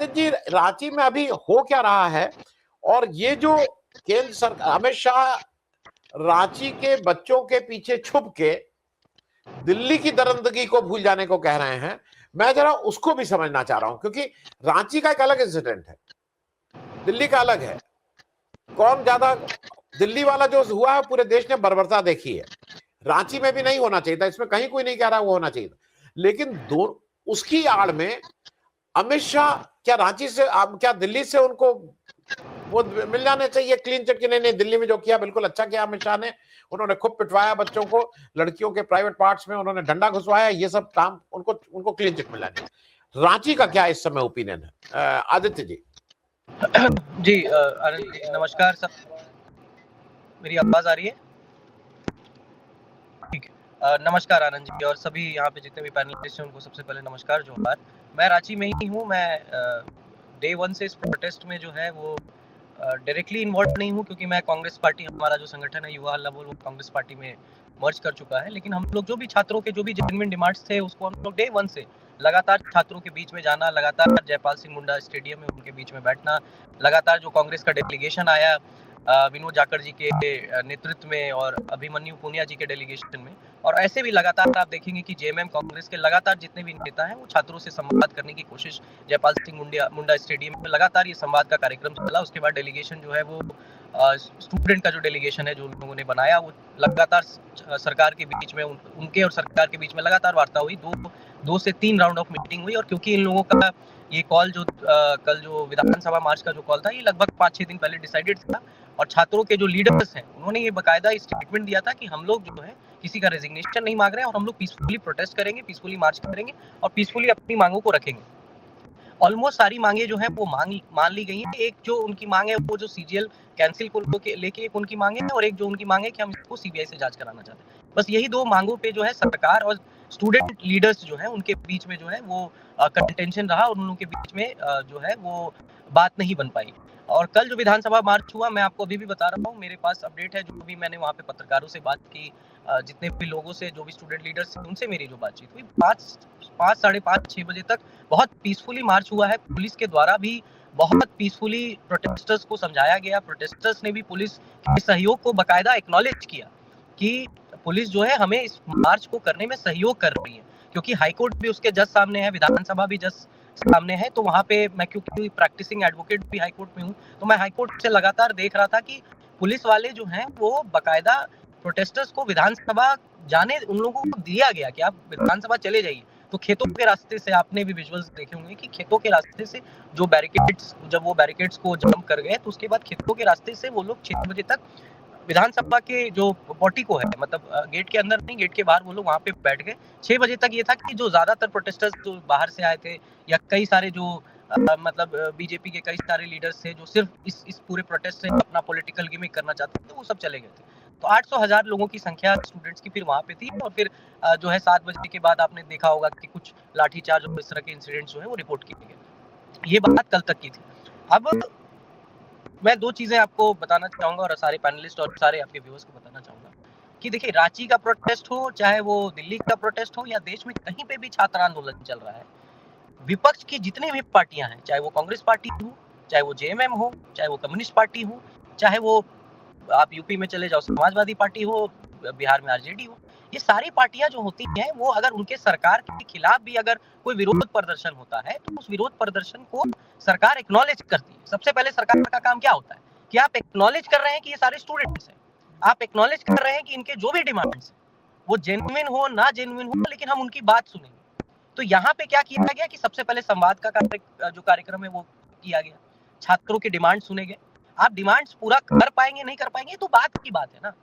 जी, रांची में अभी हो क्या रहा है और ये जो केंद्र सरकार अमित शाह रांची के बच्चों के पीछे छुप के दिल्ली की दरिंदगी को भूल जाने को कह रहे हैं, मैं जरा उसको भी समझना चाह रहा हूं, क्योंकि रांची का एक अलग इंसिडेंट है, दिल्ली का अलग है। कौन ज्यादा दिल्ली वाला जो हुआ है पूरे देश ने बर्बरता देखी है, रांची में भी नहीं होना चाहिए था, इसमें कहीं कोई नहीं कह रहा वो होना चाहिए था, लेकिन दो उसकी आड़ में अमित शाह क्या रांची से क्या दिल्ली से उनको वो मिल जाने चाहिए क्लीन चिट की? नहीं, दिल्ली में जो किया बिल्कुल अच्छा किया अमित शाह ने, उन्होंने खूब पिटवाया बच्चों को, लड़कियों के प्राइवेट पार्ट्स में उन्होंने डंडा घुसवाया, ये सब काम उनको क्लीन चिट मिला नहीं। रांची का क्या इस समय ओपिनियन है आदित्य जी? जी आनंद जी नमस्कार सर, मेरी आवाज आ रही है? ठीक है, नमस्कार आनंद जी और सभी यहाँ पे जितने भी पैनलिस्ट हैं उनको सबसे पहले नमस्कार जोहार। मैं रांची में ही हूँ, मैं डे 1 से इस प्रोटेस्ट में जो है वो डायरेक्टली इन्वॉल्व नहीं हूँ, क्योंकि मैं कांग्रेस पार्टी, हमारा जो संगठन है युवा हल्ला बोल, वो कांग्रेस पार्टी में मर्ज कर चुका है। लेकिन हम लोग जो भी छात्रों के जो भी जेन्युइन डिमांड्स थे उसको हम लोग डे 1 से लगातार छात्रों के बीच में जाना, लगातार जयपाल सिंह मुंडा स्टेडियम में उनके बीच में बैठना, लगातार जो कांग्रेस का डेलीगेशन आया विनोद जाखड़ जी के नेतृत्व में और अभिमन्यु पुनिया जी के डेलीगेशन में, और ऐसे भी लगातार आप देखेंगे कि जेएमएम कांग्रेस के लगातार जितने भी नेता हैं वो छात्रों से संवाद करने की कोशिश, जयपाल सिंह मुंडा स्टेडियम में लगातार ये संवाद का कार्यक्रम चला। उसके बाद डेलीगेशन जो है वो स्टूडेंट का जो डेलीगेशन है जो उन लोगों ने बनाया, वो लगातार सरकार के बीच में उनके और सरकार के बीच में लगातार वार्ता हुई, दो से 3 राउंड ऑफ मीटिंग हुई। और क्योंकि इन लोगों का ये कॉल जो कल जो विधानसभा मार्च का जो कॉल था, ये लगभग 5-6 दिन पहले डिसाइडेड था, और छात्रों के जो लीडर्स हैं उन्होंने ये बकायदा स्टेटमेंट दिया था कि हम लोग जो है किसी का रेजिग्नेशन नहीं मांग रहे हैं और हम लोग पीसफुली प्रोटेस्ट करेंगे, पीसफुली मार्च करेंगे और पीसफुली अपनी मांगों को रखेंगे। ऑलमोस्ट सारी मांगे जो है वो मान ली गई है। एक जो उनकी मांग है वो जो सीजीएल कैंसिल को लेके एक उनकी मांग है, और एक जो उनकी मांग है कि हम इसको सीबीआई से जांच कराना चाहते हैं। बस यही 2 मांगों पे जो है सरकार और स्टूडेंट लीडर्स जो है उनके बीच में जो है वो कंटेंशन रहा, और उन लोगों के बीच में जो है वो बात नहीं बन पाई। और कल जो विधानसभा मार्च हुआ, मैं आपको अभी भी बता रहा हूँ, मेरे पास अपडेट है, जो भी मैंने वहाँ पे पत्रकारों से बात की, जितने भी लोगों से, जो भी स्टूडेंट लीडर्स थे उनसे मेरी जो बातचीत हुई, 5 साढ़े 5-6 बजे तक बहुत पीसफुली मार्च हुआ है। पुलिस के द्वारा भी बहुत पीसफुली प्रोटेस्टर्स को समझाया गया, प्रोटेस्टर्स ने भी पुलिस के सहयोग को बकायदा एक्नॉलेज किया कि पुलिस जो है हमें इस मार्च को करने में सहयोग कर रही है, क्योंकि हाईकोर्ट भी उसके जज सामने है, विधानसभा भी जज सामने है। तो वहाँ पे मैं, क्योंकि प्रैक्टिसिंग एडवोकेट भी हाईकोर्ट में हूँ, तो मैं हाईकोर्ट से लगातार देख रहा था कि पुलिस वाले जो हैं वो बकायदा प्रोटेस्टर्स को विधानसभा जाने उन लोगों को दिया गया कि आप विधानसभा चले जाइए। तो खेतों के रास्ते से आपने भी विजुअल्स देखे होंगे कि खेतों के रास्ते से जो बैरिकेड्स, जब वो बैरिकेड्स को जंप कर गए, तो उसके बाद खेतों के रास्ते से वो लोग 6 बजे तक विधानसभा के जो पोर्टिको है, मतलब गेट के अंदर नहीं, गेट के बाहर वो लोग वहाँ पे बैठ गए। 6 बजे तक ये था कि जो ज्यादातर प्रोटेस्टर्स जो बाहर से आए थे, या कई सारे जो मतलब बीजेपी के कई सारे लीडर्स थे जो सिर्फ इस पूरे प्रोटेस्ट से अपना पॉलिटिकल गिमिक करना चाहते थे, वो सब चले गए थे। तो 800,000 लोगों की संख्या स्टूडेंट्स की फिर वहाँ पे थी, और फिर जो है 7 बजे के बाद आपने देखा होगा कि कुछ लाठीचार्ज और इस तरह के इंसिडेंट्स जो है वो रिपोर्ट किए गए। ये बात कल तक की थी। अब मैं 2 चीजें आपको बताना चाहूंगा, और सारे पैनलिस्ट और सारे आपके व्यूअर्स को बताना चाहूंगा कि देखिए, रांची का प्रोटेस्ट हो, चाहे वो दिल्ली का प्रोटेस्ट हो, या देश में कहीं पे भी छात्र आंदोलन चल रहा है, विपक्ष की जितनी भी पार्टियां हैं, चाहे वो कांग्रेस पार्टी हो, चाहे वो जेएमएम हो, चाहे वो कम्युनिस्ट पार्टी हो, चाहे वो आप यूपी में चले जाओ समाजवादी पार्टी हो, बिहार में आरजेडी हो, ये सारी पार्टियां जो होती हैं वो अगर उनके सरकार के खिलाफ भी अगर कोई विरोध प्रदर्शन होता है, तो उस विरोध प्रदर्शन को सरकार एक्नॉलेज करती है। सबसे पहले सरकार का काम क्या होता है कि आप एक्नॉलेज कर रहे हैं कि ये सारे स्टूडेंट्स हैं, आप एक्नॉलेज कर रहे हैं कि इनके जो भी डिमांड्स वो जेन्युइन हो ना जेन्युइन हो, लेकिन हम उनकी बात सुनेंगे। तो यहाँ पे क्या किया गया कि सबसे पहले संवाद का जो कार्यक्रम है वो किया गया, छात्रों के डिमांड सुने गए। आप डिमांड्स पूरा कर पाएंगे नहीं कर पाएंगे तो बात की बात है ना।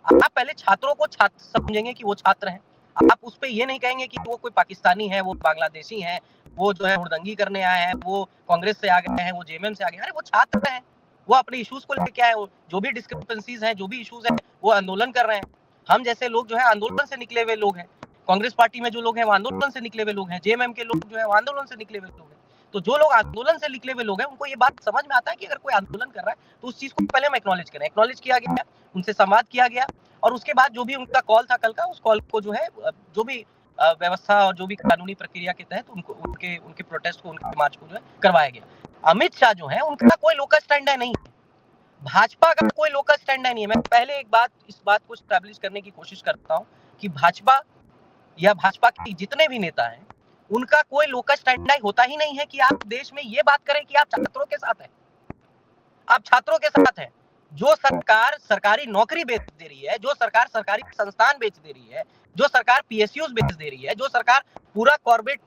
आप पहले छात्रों को छात्र समझेंगे कि वो छात्र हैं, आप उस पे ये नहीं कहेंगे कि वो कोई पाकिस्तानी है, वो बांग्लादेशी है, वो जो है हुड़दंगी करने आए हैं, वो कांग्रेस से आ गए हैं, वो जेएमएम से आ गए। अरे वो छात्र हैं, वो अपने इश्यूज को लेके आए, जो भी डिस्क्रिपेंसीज हैं, जो भी इश्यूज हैं, वो आंदोलन कर रहे हैं। हम जैसे लोग जो है आंदोलन से निकले हुए लोग हैं, कांग्रेस पार्टी में जो लोग हैं वो आंदोलन से निकले हुए लोग हैं, जेएमएम के लोग जो है वो आंदोलन से निकले हुए लोग हैं। तो जो लोग आंदोलन से निकले हुए लोग हैं उनको ये बात समझ में आता है कि अगर कोई आंदोलन कर रहा है तो उस चीज को पहले हम एक्नॉलेज करें। एक्नॉलेज किया गया, उनसे संवाद किया गया, और उसके बाद जो भी उनका कॉल था कल का, उस कॉल को जो है जो भी व्यवस्था और जो भी कानूनी प्रक्रिया के तहत उनको उनके प्रोटेस्ट को, उनके मार्च को जो है करवाया गया। अमित शाह जो है उनका कोई लोकल स्टैंड नहीं है, भाजपा का कोई लोकल स्टैंड नहीं है। मैं पहले इस बात को स्टैब्लिश करने की कोशिश करता हूँ कि भाजपा या भाजपा के जितने भी नेता हैं उनका कोई लोकल स्टैंड होता ही नहीं है कि आप देश में ये बात करें कि आप छात्रों के साथ हैं, आप छात्रों के साथ हैं। जो सरकार सरकारी नौकरी बेच दे रही है, जो सरकार सरकारी संस्थान बेच दे रही है, जो सरकार पीएसयूज बेच दे रही है, जो सरकार पूरा कॉर्पोरेट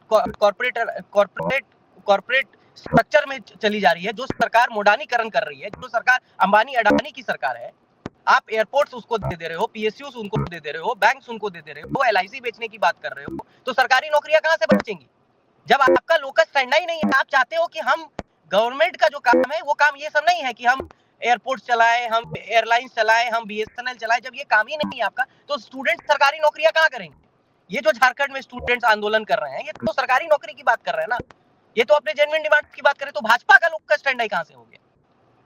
स्ट्रक्चर में चली जा रही है, जो सरकार मोडानीकरण कर रही है, जो सरकार अंबानी अडानी की सरकार है, आप एयरपोर्ट्स उसको दे रहे हो, पीएसयूज उनको दे रहे हो, बैंक्स उनको दे रहे हो, एलआईसी बेचने की बात कर रहे हो, तो सरकारी नौकरियां कहां से बचेंगी जब आपका लोकल स्टैंड ही नहीं है। आप चाहते हो कि हम गवर्नमेंट का जो काम है वो काम ये सब नहीं है कि हम एयरपोर्ट चलाएं, हम एयरलाइंस चलाएं, हम बीएसएनएल चलाएं। जब ये काम ही नहीं है आपका तो स्टूडेंट सरकारी नौकरियां कहां करेंगे? ये जो झारखंड में स्टूडेंट्स आंदोलन कर रहे हैं ये तो सरकारी नौकरी की बात कर रहे हैं ना, ये तो अपने जेन्युइन डिमांड की बात करें। तो भाजपा का लोकल स्टैंड कहां से हो गया?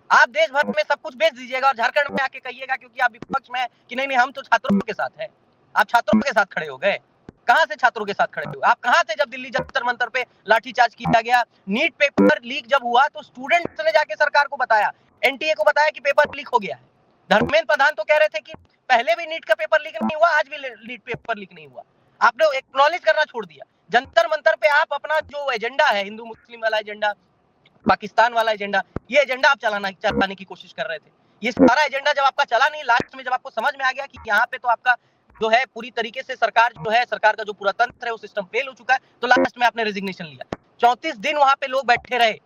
आप देश भर में सब कुछ बेच दीजिएगा और झारखंड में आके कहिएगा क्योंकि आप विपक्ष में कि नहीं हम तो छात्रों के साथ हैं, आप छात्रों के साथ खड़े हो गए। कहां से छात्रों के साथ खड़े हुए? आप कहां थे जब दिल्ली जंतर मंतर पे लाठीचार्ज किया गया? नीट पेपर लीक जब हुआ तो स्टूडेंट्स ने जाके सरकार को बताया, एनटीए को बताया कि पेपर लीक हो गया है। धर्मेंद्र प्रधान तो कह रहे थे कि पहले भी नीट का पेपर लीक नहीं हुआ, आज भी नीट पेपर लीक नहीं हुआ। आपने एक्नॉलेज करना छोड़ दिया। जंतर मंतर पे आप अपना जो एजेंडा है, हिंदू मुस्लिम वाला एजेंडा, पाकिस्तान वाला एजेंडा, ये एजेंडा आप चलाने की कोशिश कर रहे थे। ये सारा एजेंडा जब आपका चला नहीं, लास्ट में जब आपको समझ में आ गया कि यहाँ पे तो आपका जो है पूरी तरीके से सरकार का जो पूरा तंत्र है वो सिस्टम फेल हो चुका है, तो लास्ट में आपने रेजिग्नेशन लिया। 34 दिन वहां पे लोग बैठे रहे।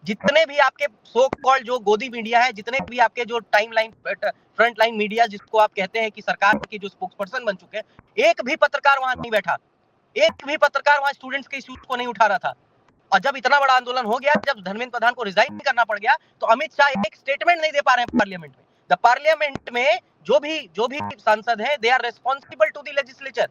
जितने भी आपके सो कॉल्ड जो गोदी मीडिया है, जितने भी आपके जो टाइमलाइन फ्रंट लाइन मीडिया जिसको आप कहते हैं कि सरकार के जो स्पोक्सपर्सन बन चुके हैं, एक भी पत्रकार वहां नहीं बैठा, एक भी पत्रकार वहां स्टूडेंट्स के इश्यूज को नहीं उठा रहा था। और जब इतना बड़ा आंदोलन हो गया, जब धर्मेंद्र प्रधान को रिजाइन करना पड़ गया, तो अमित शाह एक स्टेटमेंट नहीं दे पा रहे हैं पार्लियामेंट में। द पार्लियामेंट में जो भी सांसद हैं, they are responsible to the legislature,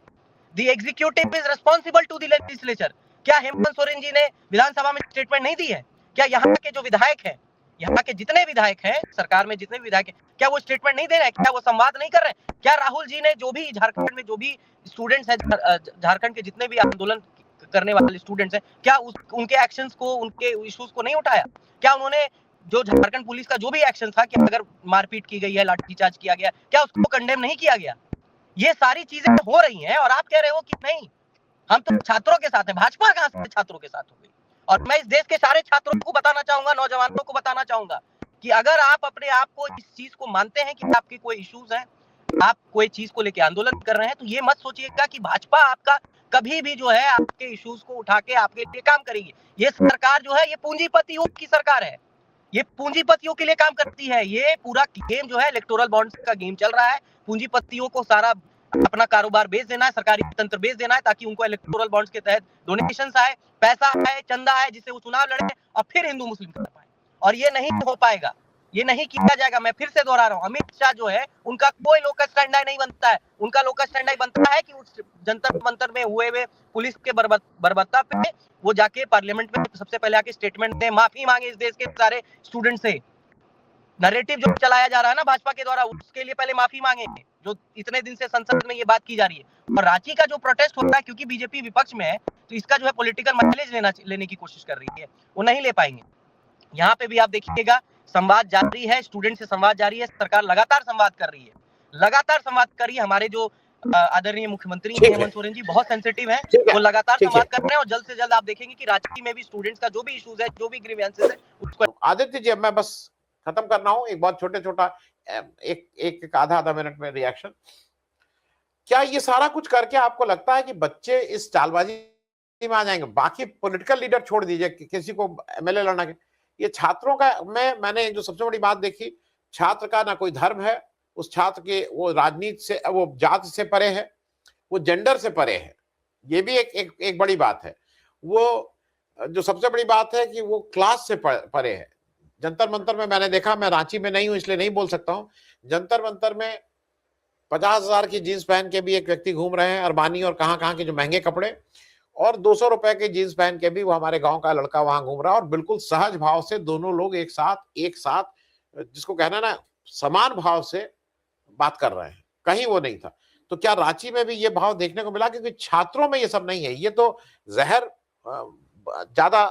the executive is responsible to the legislature. क्या हेमंत सोरेन जी ने विधानसभा में स्टेटमेंट नहीं दी है? क्या यहाँ के जो विधायक हैं, यहाँ के जितने विधायक हैं, सरकार में जितने भी विधायक हैं, क्या वो स्टेटमेंट नहीं दे रहे हैं? क्या वो संवाद नहीं कर रहे हैं? क्या राहुल जी ने जो भी झारखंड में जो भी स्टूडेंट्स हैं, झारखंड के जितने भी आंदोलन करने वाले स्टूडेंट्स हैं, क्या उनके एक्शंस को, उनके इश्यूज को नहीं उठाया? क्या उन्होंने जो झारखंड पुलिस का जो भी एक्शन था कि अगर मारपीट की गई है, लाठीचार्ज किया गया, क्या उसको कंडेम नहीं किया गया? ये सारी चीजें हो रही हैं और आप कह रहे हो कि नहीं हम तो छात्रों के साथ हैं। भाजपा कहां से छात्रों के साथ हो गई? और मैं इस देश के सारे छात्रों को बताना चाहूंगा, नौजवानों को बताना चाहूंगा कि अगर आप अपने आप को इस चीज को मानते हैं कि आपके कोई इश्यूज हैं, आप कोई चीज को लेकर आंदोलन कर रहे हैं, तो ये मत सोचिएगा कि भाजपा आपका कभी भी जो है आपके इश्यूज को उठा के आपके लिए काम करेगी। ये सरकार जो है ये पूंजीपतियों की सरकार है, ये पूंजीपतियों के लिए काम करती है। ये पूरा गेम जो है इलेक्टोरल बॉन्ड्स का गेम चल रहा है। पूंजीपतियों को सारा अपना कारोबार बेच देना है, सरकारी तंत्र बेच देना है, ताकि उनको इलेक्टोरल बॉन्ड्स के तहत डोनेशंस आए, पैसा आए, चंदा आए, जिससे वो चुनाव लड़े और फिर हिंदू मुस्लिम कर पाए। और ये नहीं हो पाएगा, ये नहीं किया जाएगा। मैं फिर से दोहरा रहा हूँ, अमित शाह जो है उनका कोई लोकल स्टैंड नहीं बनता है। उनका लोकल स्टैंड बनता है कि उस जंतर मंतर में हुए पुलिस के बर्बरता पे वो जाके पार्लियामेंट में सबसे पहले आके स्टेटमेंट दे, माफी मांगे इस देश के सारे स्टूडेंट से। नैरेटिव जो चलाया जा रहा है ना भाजपा के द्वारा, उसके लिए पहले माफी मांगे, जो इतने दिन से संसद में ये बात की जा रही है। और रांची का जो प्रोटेस्ट होता है, क्योंकि बीजेपी विपक्ष में है, तो इसका जो है पॉलिटिकल माइलेज लेने की कोशिश कर रही है, वो नहीं ले पाएंगे। यहाँ पे भी आप देखिएगा संवाद जारी है, स्टूडेंट से संवाद जारी है, सरकार लगातार संवाद कर रही है, लगातार संवाद कर रही है। हमारे जो आदरणीय मुख्यमंत्री हेमंत सोरेन जी बहुत सेंसिटिव हैं, वो लगातार संवाद कर रहे हैं और जल्द से जल्द आप देखेंगे कि रांची में भी स्टूडेंट्स का जो भी इश्यूज है, जो भी ग्रीवेंसेस है, उसको। आदित्य जी, अब मैं बस खत्म करना हूं, एक बहुत छोटा एक आधा मिनट में रिएक्शन। क्या ये सारा कुछ करके आपको लगता है कि बच्चे इस चालबाजी में आ जाएंगे? बाकी पॉलिटिकल लीडर छोड़ दीजिए, किसी को एमएलए लड़ना के, ये छात्रों का मैंने जो सबसे बड़ी बात देखी, छात्र का ना कोई धर्म है, उस छात्र के वो राजनीति से, वो जाति से परे है, वो जेंडर से परे है। ये भी एक बड़ी बात है। वो जो सबसे बड़ी बात है कि वो क्लास से परे है। जंतर मंतर में मैंने देखा, मैं रांची में नहीं हूं इसलिए नहीं बोल सकता हूं, जंतर मंतर में 50,000 की जीन्स पहन के भी एक व्यक्ति घूम रहे हैं, अरबानी और कहां के जो महंगे कपड़े, और 200 रुपए की जीन्स पहन के भी वो हमारे गांव का लड़का वहां घूम रहा है, और बिल्कुल सहज भाव से दोनों लोग एक साथ जिसको कहना ना समान भाव से बात कर रहे हैं, कहीं वो नहीं था। तो क्या रांची में भी ये भाव देखने को मिला? क्योंकि छात्रों में ये सब नहीं है, ये तो जहर ज्यादा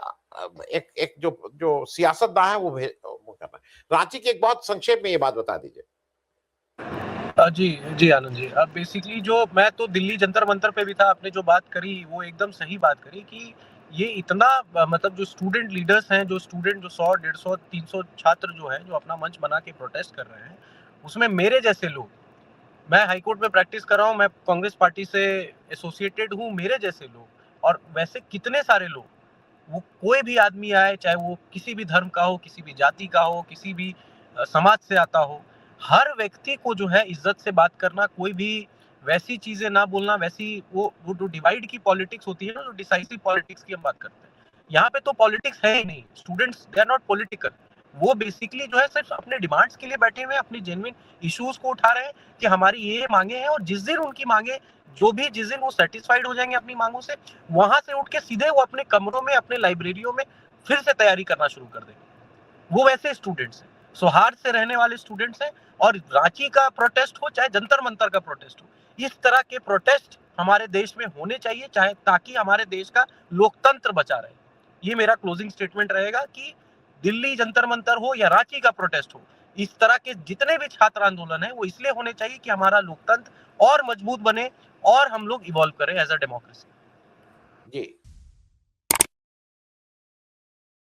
एक एक जो सियासतदान है वो कर रहा है। रांची की एक बहुत संक्षेप में ये बात बता दीजिए। जी, जी आनंद जी। अब बेसिकली जो मैं तो दिल्ली जंतर मंतर पे भी था, आपने जो बात करी वो एकदम सही बात करी कि ये इतना मतलब जो स्टूडेंट लीडर्स हैं, जो स्टूडेंट जो 100, 150, 300 छात्र जो हैं, जो अपना मंच बना के प्रोटेस्ट कर रहे हैं, उसमें मेरे जैसे लोग, मैं हाई कोर्ट में प्रैक्टिस कर रहा हूँ, मैं कांग्रेस पार्टी से एसोसिएटेड हूँ, मेरे जैसे लोग और वैसे कितने सारे लोग, वो कोई भी आदमी आए, चाहे वो किसी भी धर्म का हो, किसी भी जाति का हो, किसी भी समाज से आता हो, हर व्यक्ति को जो है इज्जत से बात करना, कोई भी वैसी चीजें ना बोलना, वैसी वो जो डिवाइड की पॉलिटिक्स होती है ना, जो डिसाइसिव पॉलिटिक्स की हम बात करते हैं, यहाँ पे तो पॉलिटिक्स है ही नहीं। Students they are not political, वो बेसिकली जो है सिर्फ अपने डिमांड्स के लिए बैठे हुए हैं, अपनी जेन्युइन इश्यूज को उठा रहे हैं कि हमारी ये मांगे हैं, और जिस दिन उनकी मांगे जिस दिन वो सेटिस्फाइड हो जाएंगे अपनी मांगों से, वहां से उठ के सीधे वो अपने कमरों में, अपने लाइब्रेरियों में फिर से तैयारी करना शुरू कर देंगे। वो वैसे स्टूडेंट्स हैं, सौहार्द से रहने वाले स्टूडेंट्स हैं। और रांची का प्रोटेस्ट हो चाहे जंतर मंतर का प्रोटेस्ट हो, इस तरह के प्रोटेस्ट हमारे देश में होने चाहिए, चाहे ताकि हमारे देश का लोकतंत्र बचा रहे। ये मेरा क्लोजिंग स्टेटमेंट रहेगा कि दिल्ली जंतर मंतर हो या रांची का प्रोटेस्ट हो, इस तरह के जितने भी छात्र आंदोलन है वो इसलिए होने चाहिए कि हमारा लोकतंत्र और मजबूत बने और हम लोग इवॉल्व करें एज अ डेमोक्रेसी। जी।